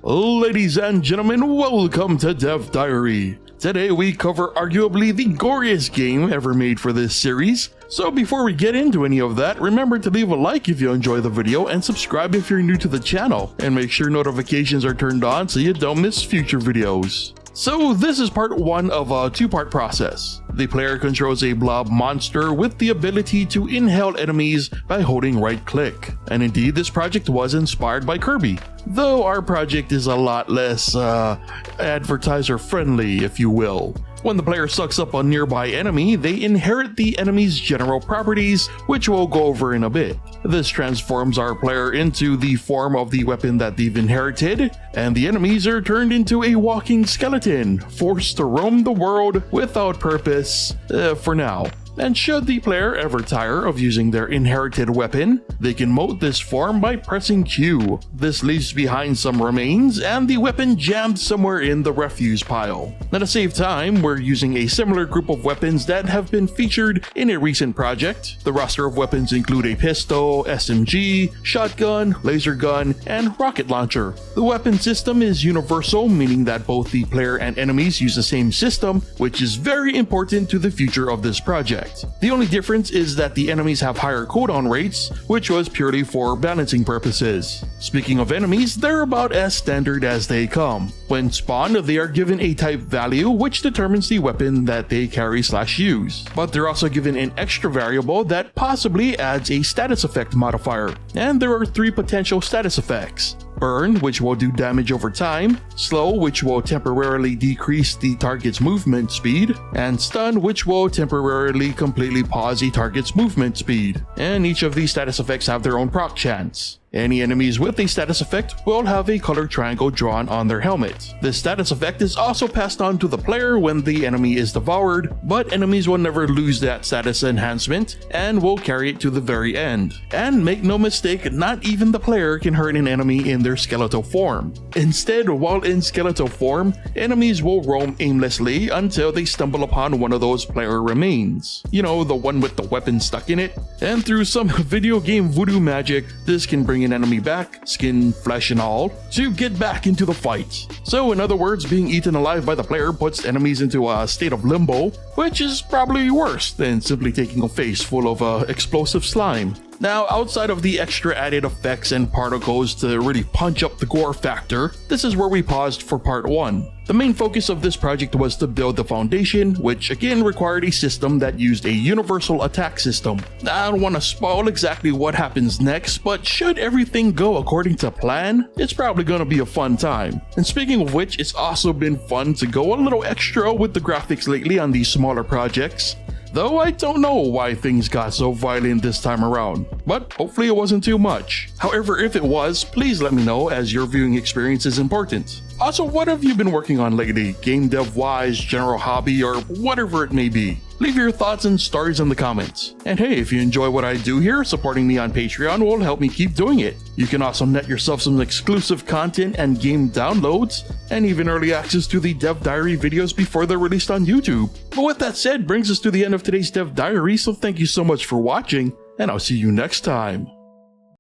Ladies and gentlemen, welcome to Dev Diary. Today we cover arguably the goriest game ever made for this series. So before we get into any of that, remember to leave a like if you enjoy the video and subscribe if you're new to the channel. And make sure notifications are turned on so you don't miss future videos. So this is part 1 of a 2-part process. The player controls a blob monster with the ability to inhale enemies by holding right click. And indeed, this project was inspired by Kirby, though our project is a lot less advertiser friendly, if you will. When the player sucks up a nearby enemy, they inherit the enemy's general properties, which we'll go over in a bit. This transforms our player into the form of the weapon that they've inherited, and the enemies are turned into a walking skeleton, forced to roam the world without purpose, for now. And should the player ever tire of using their inherited weapon, they can mode this form by pressing Q. This leaves behind some remains and the weapon jammed somewhere in the refuse pile. Now to save time, we're using a similar group of weapons that have been featured in a recent project. The roster of weapons include a pistol, SMG, shotgun, laser gun, and rocket launcher. The weapon system is universal, meaning that both the player and enemies use the same system, which is very important to the future of this project. The only difference is that the enemies have higher cooldown rates, which was purely for balancing purposes. Speaking of enemies, they're about as standard as they come. When spawned, they are given a type value which determines the weapon that they carry/use. But they're also given an extra variable that possibly adds a status effect modifier. And there are 3 potential status effects. Burn, which will do damage over time, Slow, which will temporarily decrease the target's movement speed, and Stun, which will temporarily completely pause a target's movement speed. And each of these status effects have their own proc chance. Any enemies with a status effect will have a color triangle drawn on their helmet. This status effect is also passed on to the player when the enemy is devoured, but enemies will never lose that status enhancement and will carry it to the very end. And make no mistake, not even the player can hurt an enemy in their skeletal form. Instead, while in skeletal form, enemies will roam aimlessly until they stumble upon one of those player remains. You know, the one with the weapon stuck in it. And through some video game voodoo magic, this can bring an enemy back, skin, flesh and all, to get back into the fight. So in other words, being eaten alive by the player puts enemies into a state of limbo, which is probably worse than simply taking a face full of explosive slime. Now, outside of the extra added effects and particles to really punch up the gore factor, this is where we paused for part 1. The main focus of this project was to build the foundation, which again required a system that used a universal attack system. I don't want to spoil exactly what happens next, but should everything go according to plan, it's probably going to be a fun time. And speaking of which, it's also been fun to go a little extra with the graphics lately on these smaller projects. Though I don't know why things got so violent this time around, but hopefully it wasn't too much. However, if it was, please let me know, as your viewing experience is important. Also, what have you been working on lately, game dev wise, general hobby, or whatever it may be? Leave your thoughts and stories in the comments. And hey, if you enjoy what I do here, supporting me on Patreon will help me keep doing it. You can also net yourself some exclusive content and game downloads, and even early access to the Dev Diary videos before they're released on YouTube. But with that said, brings us to the end of today's Dev Diary, so thank you so much for watching, and I'll see you next time.